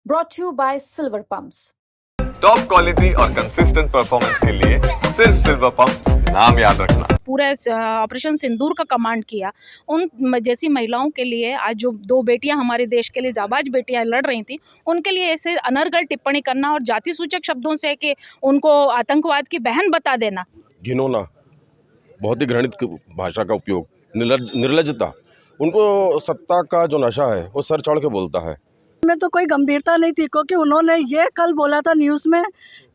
brought to you by Silver Pumps. Top quality और consistent performance के लिए सिर्फ सिल्वर पंप्स, नाम याद रखना। पूरे ऑपरेशन सिंदूर का कमांड किया। उन जैसी महिलाओं के लिए आज जो दो बेटियां हमारे देश के लिए जाबाज बेटियां लड़ रही थी, उनके लिए ऐसे अनर्गल टिप्पणी करना और जाति सूचक शब्दों से कि उनको आतंकवाद की बहन बता देना, घिनौना, बहुत ही घृणित भाषा का उपयोग, निर्लज्जता, उनको सत्ता का जो नशा है वो सर चढ़ के बोलता है। में तो कोई गंभीरता नहीं थी, क्योंकि उन्होंने ये कल बोला था न्यूज़ में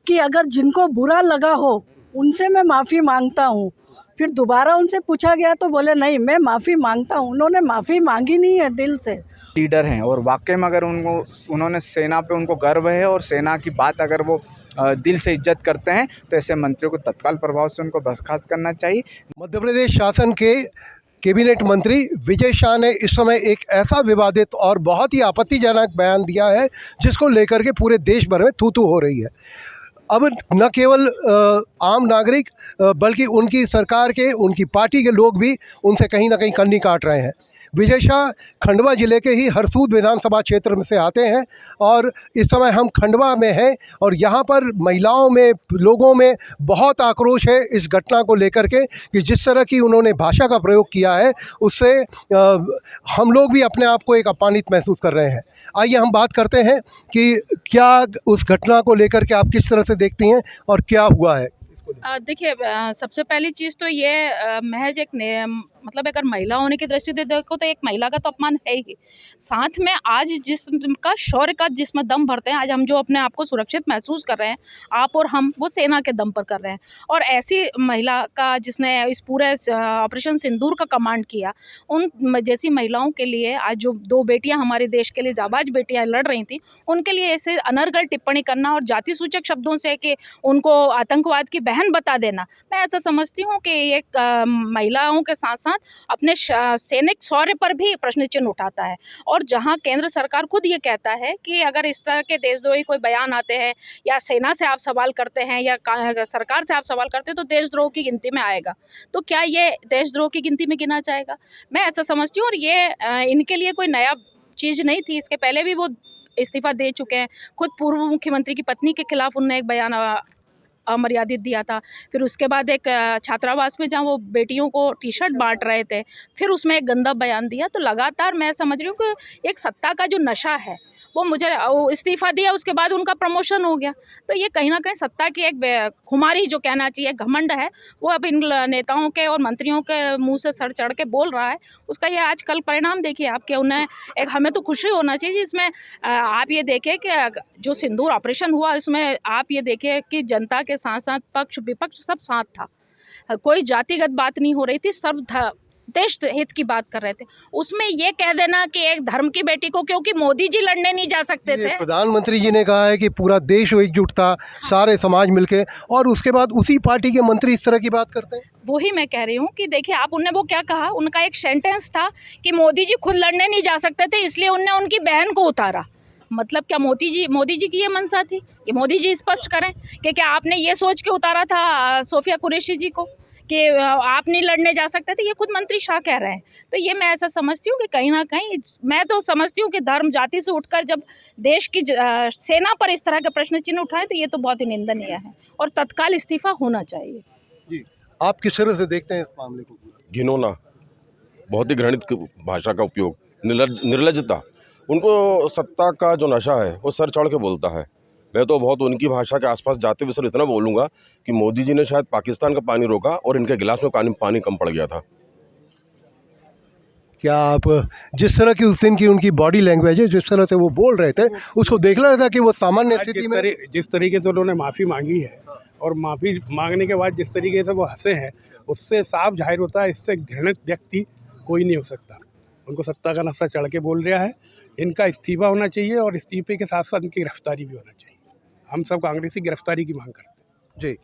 कि अगर जिनको बुरा लगा हो उनसे मैं माफ़ी मांगता हूँ। फिर दोबारा उनसे पूछा गया तो बोले नहीं, मैं माफ़ी मांगता हूँ। उन्होंने माफ़ी मांगी नहीं है दिल से। लीडर हैं और वाकई में अगर उन्होंने सेना पे उनको गर्व है और सेना की बात अगर वो दिल से इज्जत करते हैं तो ऐसे मंत्रियों को तत्काल प्रभाव से उनको बर्खास्त करना चाहिए। मध्य प्रदेश शासन के कैबिनेट मंत्री विजय शाह ने इस समय एक ऐसा विवादित और बहुत ही आपत्तिजनक बयान दिया है जिसको लेकर के पूरे देश भर में थू-थू हो रही है। अब न केवल आम नागरिक बल्कि उनकी सरकार के, उनकी पार्टी के लोग भी उनसे कहीं ना कहीं कन्नी काट रहे हैं। विजय शाह खंडवा ज़िले के ही हरसूद विधानसभा क्षेत्र में से आते हैं और इस समय हम खंडवा में हैं और यहाँ पर महिलाओं में, लोगों में बहुत आक्रोश है इस घटना को लेकर के कि जिस तरह की उन्होंने भाषा का प्रयोग किया है उससे हम लोग भी अपने आप को एक अपमानित महसूस कर रहे हैं। आइए हम बात करते हैं कि क्या उस घटना को लेकर के आप किस तरह से देखती हैं और क्या हुआ है। देखिए, सबसे पहली चीज़ तो ये महज एक मतलब अगर महिला होने की दृष्टि से देखो तो एक महिला का तो अपमान है ही। साथ में आज जिसका शौर्य का जिसमें दम भरते हैं, आज हम जो अपने आप को सुरक्षित महसूस कर रहे हैं, आप और हम, वो सेना के दम पर कर रहे हैं। और ऐसी महिला का जिसने इस पूरे ऑपरेशन सिंदूर का कमांड किया, उन जैसी महिलाओं के लिए आज जो दो बेटियां हमारे देश के लिए जाबाज बेटियां लड़ रही थी, उनके लिए ऐसे अनर्गल टिप्पणी करना और जाति सूचक शब्दों से कि उनको आतंकवाद की बहन बता देना, मैं ऐसा समझती हूँ कि एक महिलाओं के साथ साथ अपने सैनिक शौर्य पर भी प्रश्न चिन्ह उठाता है। और जहां केंद्र सरकार खुद ये कहता है कि अगर इस तरह के देशद्रोही कोई बयान आते हैं या सेना से आप सवाल करते हैं या सरकार से आप सवाल करते हैं तो देशद्रोह की गिनती में आएगा, तो क्या ये देशद्रोह की गिनती में गिना जाएगा? मैं ऐसा समझती हूँ। और ये इनके लिए कोई नया चीज़ नहीं थी, इसके पहले भी वो इस्तीफा दे चुके हैं। खुद पूर्व मुख्यमंत्री की पत्नी के खिलाफ उन्होंने एक बयान अमर्यादित दिया था। फिर उसके बाद एक छात्रावास में जहाँ वो बेटियों को टी शर्ट बांट रहे थे, फिर उसमें एक गंदा बयान दिया। तो लगातार मैं समझ रही हूँ कि एक सत्ता का जो नशा है वो मुझे इस्तीफा दिया, उसके बाद उनका प्रमोशन हो गया। तो ये कहीं ना कहीं सत्ता की एक खुमारी जो कहना चाहिए, घमंड है, वो अब इन नेताओं के और मंत्रियों के मुंह से सर चढ़ के बोल रहा है। उसका ये आजकल परिणाम देखिए आप, कि उन्हें एक, हमें तो खुशी होना चाहिए जिसमें आप ये देखें कि जो सिंदूर ऑपरेशन हुआ उसमें आप ये देखें कि जनता के साथ साथ पक्ष विपक्ष सब साथ था, कोई जातिगत बात नहीं हो रही थी, सब देश हित की बात कर रहे थे। उसमें ये कह देना कि एक धर्म की बेटी को, क्योंकि मोदी जी लड़ने नहीं जा सकते थे। प्रधानमंत्री जी ने कहा है कि पूरा देश एकजुट था, सारे समाज मिलके, और उसके बाद उसी पार्टी के मंत्री इस तरह की बात करते हैं। वही मैं कह रही हूँ कि देखिए आप, उनने वो क्या कहा, उनका एक सेंटेंस था कि मोदी जी खुद लड़ने नहीं जा सकते थे इसलिए उनने उनकी बहन को उतारा। मतलब क्या मोदी जी की ये मंशा थी? ये मोदी जी स्पष्ट करें कि क्या आपने ये सोच के उतारा था सोफिया कुरैशी जी को कि आप नहीं लड़ने जा सकते थे? ये खुद मंत्री शाह कह रहे हैं। तो ये मैं ऐसा समझती हूँ कि कहीं ना कहीं, मैं तो समझती हूँ कि धर्म जाति से उठकर जब देश की सेना पर इस तरह के प्रश्न चिन्ह उठाएं तो ये तो बहुत ही निंदनीय है और तत्काल इस्तीफा होना चाहिए। जी, आप किस तरह से देखते हैं इस मामले को? घिनौना, बहुत ही घृणित भाषा का उपयोग, निर्लज्जता, उनको सत्ता का जो नशा है वो सर चढ़ के बोलता है। मैं तो बहुत उनकी भाषा के आसपास जाते हुए सर इतना बोलूँगा कि मोदी जी ने शायद पाकिस्तान का पानी रोका और इनके गिलास में पानी कम पड़ गया था। क्या आप जिस तरह की उस दिन की उनकी बॉडी लैंग्वेज है, जिस तरह से वो बोल रहे थे, उसको देख रहा था कि वो सामान्य स्थिति में जिस तरीके से उन्होंने माफ़ी मांगी है और माफ़ी मांगने के बाद जिस तरीके से वो हंसे हैं, उससे साफ जाहिर होता है इससे घृणित व्यक्ति कोई नहीं हो सकता। उनको सत्ता का नशा चढ़ के बोल रहा है। इनका इस्तीफा होना चाहिए और इस्तीफे के साथ साथ इनकी गिरफ्तारी भी होना चाहिए। हम सब कांग्रेसी गिरफ्तारी की मांग करते हैं। जी,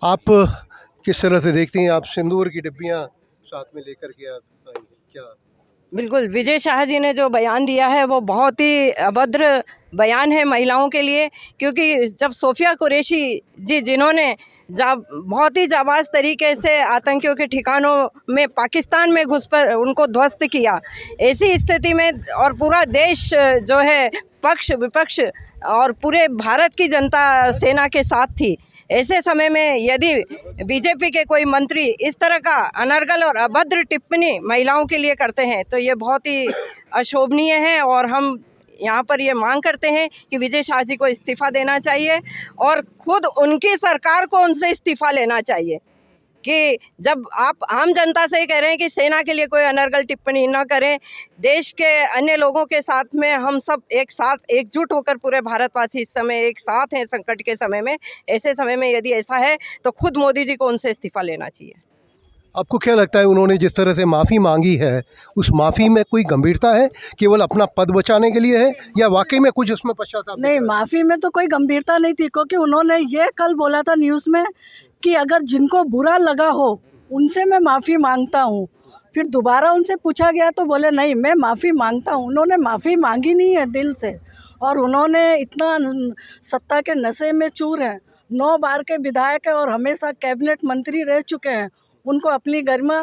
आप किस तरह से देखती हैं? आप सिंदूर की डिब्बियाँ साथ में लेकर के आप क्या? बिल्कुल, विजय शाह जी ने जो बयान दिया है वो बहुत ही अभद्र बयान है महिलाओं के लिए, क्योंकि जब सोफिया कुरैशी जी, जिन्होंने बहुत ही जाबाज तरीके से आतंकियों के ठिकानों में पाकिस्तान में घुस पर उनको ध्वस्त किया। ऐसी स्थिति में और पूरा देश जो है पक्ष विपक्ष और पूरे भारत की जनता सेना के साथ थी। ऐसे समय में यदि बीजेपी के कोई मंत्री इस तरह का अनर्गल और अभद्र टिप्पणी महिलाओं के लिए करते हैं तो ये बहुत ही अशोभनीय है और हम यहाँ पर ये मांग करते हैं कि विजय शाह जी को इस्तीफ़ा देना चाहिए और खुद उनकी सरकार को उनसे इस्तीफ़ा लेना चाहिए कि जब आप आम जनता से कह रहे हैं कि सेना के लिए कोई अनर्गल टिप्पणी न करें, देश के अन्य लोगों के साथ में हम सब एक साथ एकजुट होकर पूरे भारतवासी इस समय एक साथ हैं संकट के समय में। ऐसे समय में यदि ऐसा है तो खुद मोदी जी को उनसे इस्तीफ़ा लेना चाहिए। आपको क्या लगता है उन्होंने जिस तरह से माफ़ी मांगी है उस माफ़ी में कोई गंभीरता है, केवल अपना पद बचाने के लिए है या वाकई में कुछ उसमें पश्चाताप? नहीं, माफ़ी में तो कोई गंभीरता नहीं थी, क्योंकि उन्होंने ये कल बोला था न्यूज़ में कि अगर जिनको बुरा लगा हो उनसे मैं माफ़ी मांगता हूँ। फिर दोबारा उनसे पूछा गया तो बोले नहीं, मैं माफ़ी मांगता हूँ। उन्होंने माफ़ी मांगी नहीं है दिल से, और उन्होंने इतना सत्ता के नशे में चूर हैं। 9 बार के विधायक हैं और हमेशा कैबिनेट मंत्री रह चुके हैं। उनको अपनी गरिमा,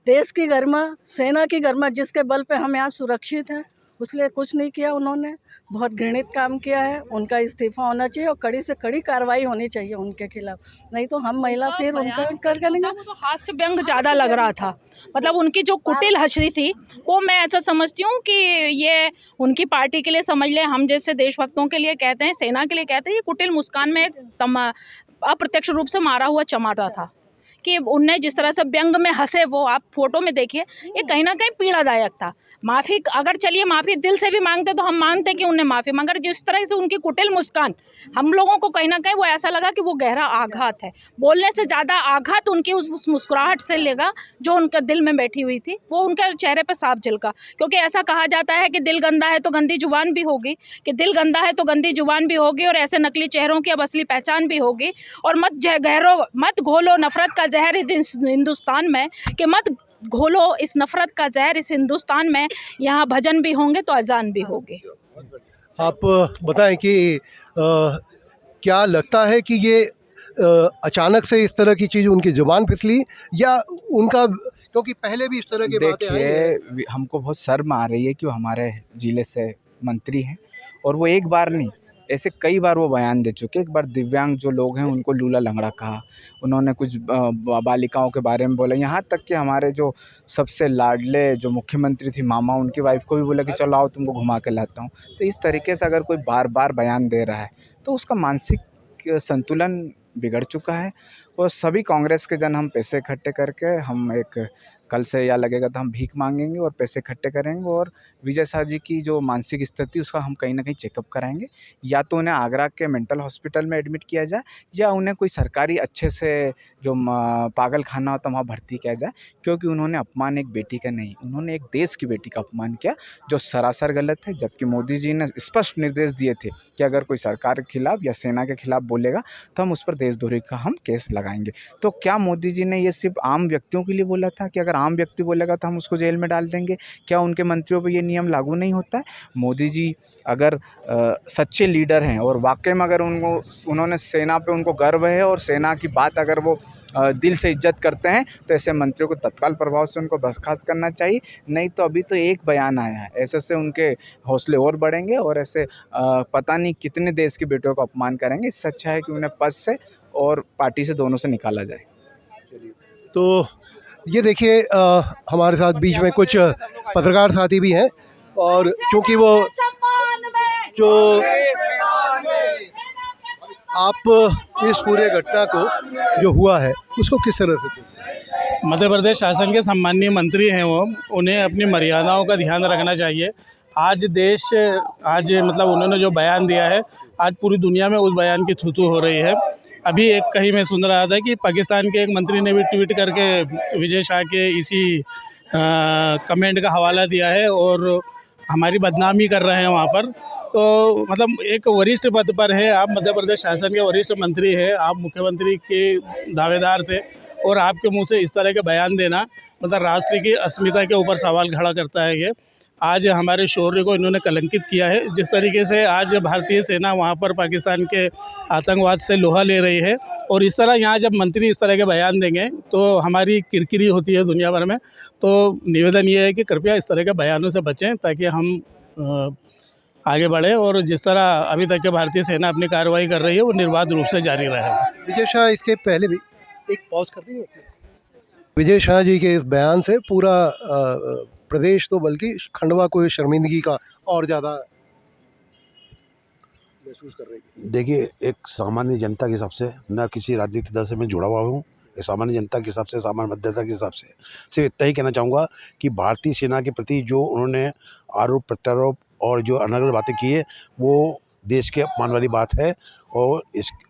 देश की गरिमा, सेना की गरिमा, जिसके बल पे हम यहाँ सुरक्षित हैं, उसलिए कुछ नहीं किया उन्होंने। बहुत घृणित काम किया है। उनका इस्तीफ़ा होना चाहिए और कड़ी से कड़ी कार्रवाई होनी चाहिए उनके खिलाफ, नहीं तो हम महिला फिर उनका कर करेंगे। वो तो हास्य व्यंग ज़्यादा लग रहा था, मतलब उनकी जो कुटिल हंसी थी वो मैं ऐसा समझती हूँ कि ये उनकी पार्टी के लिए समझ लें, हम जैसे देशभक्तों के लिए कहते हैं, सेना के लिए कहते हैं, ये कुटिल मुस्कान में अप्रत्यक्ष रूप से मारा हुआ चमाटा था कि उनने जिस तरह से व्यंग में हंसे, वो आप फोटो में देखिए, ये कहीं ना कहीं पीड़ादायक था। माफ़ी अगर चलिए माफ़ी दिल से भी मांगते तो हम मानते कि उन्हें माफ़ी, मगर जिस तरह से उनकी कुटिल मुस्कान, हम लोगों को कहीं ना कहीं वो ऐसा लगा कि वो गहरा आघात है। बोलने से ज़्यादा आघात उनकी उस मुस्कुराहट से लेगा जो उनके दिल में बैठी हुई थी, वो उनके चेहरे पर साफ झलका। क्योंकि ऐसा कहा जाता है कि दिल गंदा है तो गंदी जुबान भी होगी, कि दिल गंदा है तो गंदी जुबान भी होगी, और ऐसे नकली चेहरों की अब असली पहचान भी होगी। और मत घोलो नफरत का जहर इस हिंदुस्तान में, कि मत घोलो इस नफरत का जहर इस हिंदुस्तान में। यहाँ भजन भी होंगे तो अजान भी होगी। आप बताएं कि क्या लगता है कि ये अचानक से इस तरह की चीज़ उनकी ज़ुबान फिसली या उनका, क्योंकि पहले भी इस तरह की बातें आई हैं? देखिए, हमको बहुत शर्म आ रही है कि वो हमारे ज़िले से मंत्री हैं और वो एक बार नहीं, ऐसे कई बार वो बयान दे चुके। एक बार दिव्यांग जो लोग हैं उनको लूला लंगड़ा कहा, उन्होंने कुछ बालिकाओं के बारे में बोला, यहाँ तक कि हमारे जो सबसे लाडले जो मुख्यमंत्री थी मामा, उनकी वाइफ को भी बोला कि चलो आओ तुमको घुमा के लाता हूँ। तो इस तरीके से अगर कोई बार बार बयान दे रहा है तो उसका मानसिक संतुलन बिगड़ चुका है। और सभी कांग्रेस के जन हम पैसे इकट्ठे करके हम एक कल से या लगेगा तो हम भीख मांगेंगे और पैसे इकट्ठे करेंगे और विजय शाह जी की जो मानसिक स्थिति उसका हम कहीं ना कहीं चेकअप कराएंगे। या तो उन्हें आगरा के मेंटल हॉस्पिटल में एडमिट किया जाए या उन्हें कोई सरकारी अच्छे से जो पागल खाना होता है वहाँ भर्ती किया जाए, क्योंकि उन्होंने अपमान एक बेटी का नहीं, उन्होंने एक देश की बेटी का अपमान किया जो सरासर गलत है। जबकि मोदी जी ने स्पष्ट निर्देश दिए थे कि अगर कोई सरकार के खिलाफ या सेना के खिलाफ बोलेगा तो हम उस पर देशद्रोही का हम केस लगाएंगे। तो क्या मोदी जी ने ये सिर्फ आम व्यक्तियों के लिए बोला था कि अगर आम व्यक्ति बोलेगा तो हम उसको जेल में डाल देंगे? क्या उनके मंत्रियों पर ये नियम लागू नहीं होता है? मोदी जी अगर सच्चे लीडर हैं और वाकई में अगर उन्होंने सेना पे उनको गर्व है और सेना की बात अगर वो दिल से इज्जत करते हैं तो ऐसे मंत्रियों को तत्काल प्रभाव से उनको बर्खास्त करना चाहिए। नहीं तो अभी तो एक बयान आया है, ऐसे से उनके हौसले और बढ़ेंगे और ऐसे पता नहीं कितने देश की बेटियों का अपमान करेंगे। इससे अच्छा है कि उन्हें पद से और पार्टी से दोनों से निकाला जाए। तो ये देखिए हमारे साथ बीच में कुछ पत्रकार साथी भी हैं और चूँकि वो जो आप इस पूरे घटना को जो हुआ है उसको किस तरह से देखते हैं? मध्य प्रदेश शासन के सम्मानीय मंत्री हैं वो, उन्हें अपनी मर्यादाओं का ध्यान रखना चाहिए। आज मतलब उन्होंने जो बयान दिया है, आज पूरी दुनिया में उस बयान की थू-थू हो रही है। अभी एक कहीं मैं सुन रहा था कि पाकिस्तान के एक मंत्री ने भी ट्वीट करके विजय शाह के इसी कमेंट का हवाला दिया है और हमारी बदनामी कर रहे हैं वहाँ पर। तो मतलब एक वरिष्ठ पद पर है, आप मध्य प्रदेश शासन के वरिष्ठ मंत्री हैं, आप मुख्यमंत्री के दावेदार थे और आपके मुंह से इस तरह के बयान देना मतलब राष्ट्र की अस्मिता के ऊपर सवाल खड़ा करता है ये। आज हमारे शौर्य को इन्होंने कलंकित किया है। जिस तरीके से आज भारतीय सेना वहाँ पर पाकिस्तान के आतंकवाद से लोहा ले रही है, और इस तरह यहाँ जब मंत्री इस तरह के बयान देंगे तो हमारी किरकिरी होती है दुनिया भर में। तो निवेदन ये है कि कृपया इस तरह के बयानों से बचें ताकि हम आगे बढ़े, और जिस तरह अभी तक के भारतीय सेना अपनी कार्रवाई कर रही है वो निर्बाध रूप से जारी रहे। विजय शाह इसके पहले भी एक पॉज कर देंगे। विजय शाह जी के इस बयान से पूरा प्रदेश तो बल्कि खंडवा को इस शर्मिंदगी का और ज़्यादा महसूस कर रही है। देखिए, एक सामान्य जनता के हिसाब से, न किसी राजनीतिक दल से मैं जुड़ा हुआ हूँ, एक सामान्य जनता के हिसाब से, सामान्य मतदाता के हिसाब से सिर्फ इतना ही कहना चाहूँगा कि भारतीय सेना के प्रति जो उन्होंने आरोप प्रत्यारोप और जो अनर्गल बातें की है वो देश के अपमान वाली बात है, और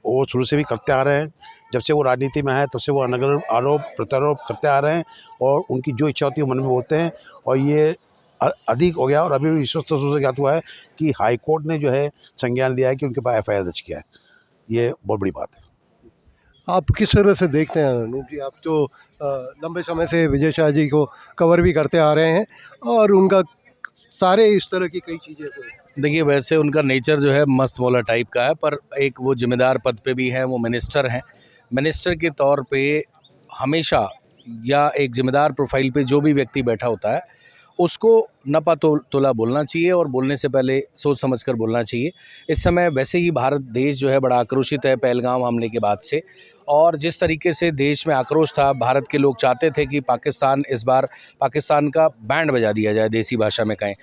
वो शुरू से भी करते आ रहे हैं। जब से वो राजनीति में है तब से वो अनर्गल आरोप प्रत्यारोप करते आ रहे हैं, और उनकी जो इच्छा होती है वो मन में बोलते हैं, और ये अधिक हो गया। और अभी विश्वस्त सूत्रों से ज्ञात हुआ है कि हाई कोर्ट ने जो है संज्ञान लिया है कि उनके पास FIR दर्ज किया है। ये बहुत बड़ी बात है। आप किस तरह से देखते हैं अनूप जी? आप तो लंबे समय से विजय शाह जी को कवर भी करते आ रहे हैं, और उनका सारे इस तरह की कई चीज़ें तो देखिए, वैसे उनका नेचर जो है मस्त मौला टाइप का है, पर एक वो जिम्मेदार पद पे भी हैं, वो मिनिस्टर हैं। मिनिस्टर के तौर पे हमेशा, या एक जिम्मेदार प्रोफाइल पे जो भी व्यक्ति बैठा होता है उसको नपा तोला बोलना चाहिए, और बोलने से पहले सोच समझ कर बोलना चाहिए। इस समय वैसे ही भारत देश जो है बड़ा आक्रोशित है पहलगाम हमले के बाद से, और जिस तरीके से देश में आक्रोश था, भारत के लोग चाहते थे कि पाकिस्तान इस बार पाकिस्तान का बैंड बजा दिया जाए, देसी भाषा में कहें।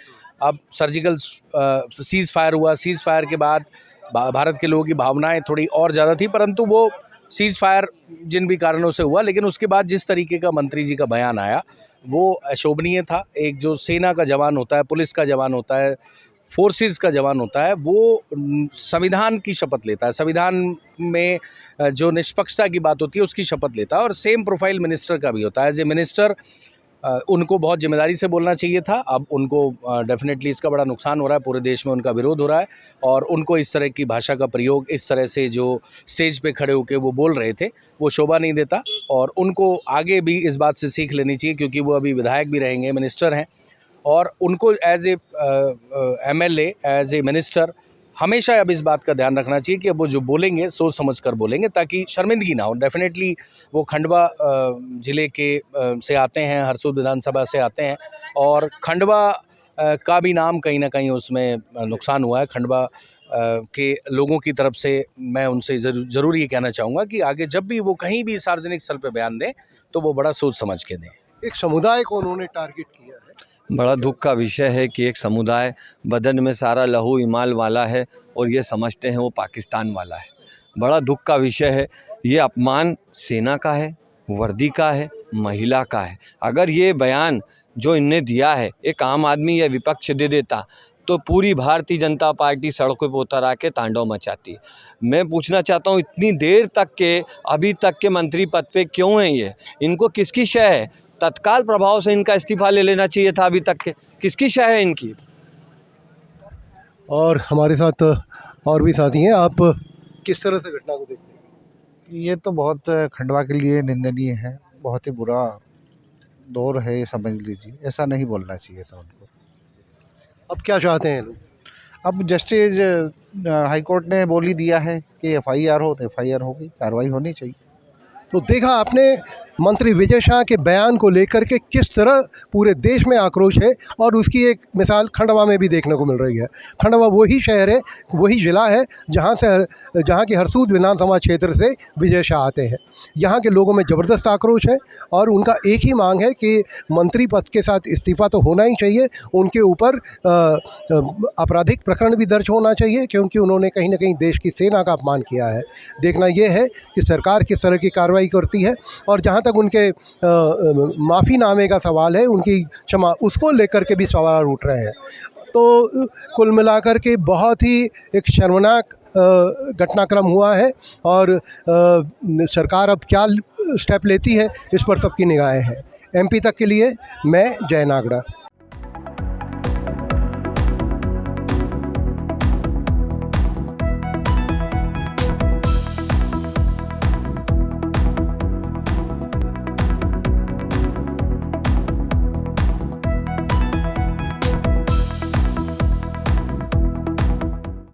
अब सर्जिकल सीज़ फायर हुआ, सीज़ फायर के बाद भारत के लोगों की भावनाएं थोड़ी और ज़्यादा थी, परंतु वो सीज़ फायर जिन भी कारणों से हुआ, लेकिन उसके बाद जिस तरीके का मंत्री जी का बयान आया वो अशोभनीय था। एक जो सेना का जवान होता है, पुलिस का जवान होता है, फोर्सेस का जवान होता है, वो संविधान की शपथ लेता है, संविधान में जो निष्पक्षता की बात होती है उसकी शपथ लेता है, और सेम प्रोफाइल मिनिस्टर का भी होता है। एज ए मिनिस्टर उनको बहुत जिम्मेदारी से बोलना चाहिए था। अब उनको डेफिनेटली इसका बड़ा नुकसान हो रहा है, पूरे देश में उनका विरोध हो रहा है, और उनको इस तरह की भाषा का प्रयोग, इस तरह से जो स्टेज पे खड़े होकर वो बोल रहे थे, वो शोभा नहीं देता। और उनको आगे भी इस बात से सीख लेनी चाहिए, क्योंकि वो अभी विधायक भी रहेंगे, मिनिस्टर हैं, और उनको as a MLA, as a minister हमेशा अब इस बात का ध्यान रखना चाहिए कि अब वो जो बोलेंगे सोच समझ कर बोलेंगे, ताकि शर्मिंदगी ना हो। डेफिनेटली वो खंडवा ज़िले के से आते हैं, हरसूद विधानसभा से आते हैं, और खंडवा का भी नाम कहीं ना कहीं उसमें नुकसान हुआ है। खंडवा के लोगों की तरफ से मैं उनसे ज़रूर ये कहना चाहूँगा कि आगे जब भी वो कहीं भी सार्वजनिक स्थल पर बयान दें तो वो बड़ा सोच समझ के दें। एक समुदाय को उन्होंने टारगेट किया है। बड़ा दुख का विषय है कि एक समुदाय बदन में सारा लहू इमाल वाला है और ये समझते हैं वो पाकिस्तान वाला है। बड़ा दुख का विषय है। ये अपमान सेना का है, वर्दी का है, महिला का है। अगर ये बयान जो इनने दिया है एक आम आदमी या विपक्ष दे देता तो पूरी भारतीय जनता पार्टी सड़कों पर उतर आके तांडव मचाती। मैं पूछना चाहता हूँ, इतनी देर तक के, अभी तक के मंत्री पद पे क्यों हैं ये? इनको किसकी शय है? तत्काल प्रभाव से इनका इस्तीफा ले लेना चाहिए था। अभी तक के किसकी शय है इनकी? और हमारे साथ और भी साथी हैं। आप किस तरह से घटना को देखते हैं? ये तो बहुत खंडवा के लिए निंदनीय है, बहुत ही बुरा दौर है, ये समझ लीजिए। ऐसा नहीं बोलना चाहिए था उनको। अब क्या चाहते हैं लोग? अब जस्टिस हाई कोर्ट ने बोल ही दिया है कि FIR हो तो FIR होगी, कार्रवाई होनी चाहिए। तो देखा आपने मंत्री विजय शाह के बयान को लेकर के किस तरह पूरे देश में आक्रोश है, और उसकी एक मिसाल खंडवा में भी देखने को मिल रही है। खंडवा वही शहर है, वही ज़िला है जहाँ के हरसूद विधानसभा क्षेत्र से विजय शाह आते हैं। यहाँ के लोगों में ज़बरदस्त आक्रोश है, और उनका एक ही मांग है कि मंत्री पद के साथ इस्तीफा तो होना ही चाहिए। उनके ऊपर आपराधिक प्रकरण भी दर्ज होना चाहिए, क्योंकि उन्होंने कहीं ना कहीं देश की सेना का अपमान किया है। देखना ये है कि सरकार किस तरह की कार्रवाई करती है। और जहाँ तक उनके माफ़ीनामे का सवाल है, उनकी क्षमा, उसको लेकर के भी सवाल उठ रहे हैं। तो कुल मिलाकर के बहुत ही एक शर्मनाक घटनाक्रम हुआ है, और सरकार अब क्या स्टेप लेती है इस पर सबकी निगाहें हैं। MP तक के लिए मैं जय नागड़ा।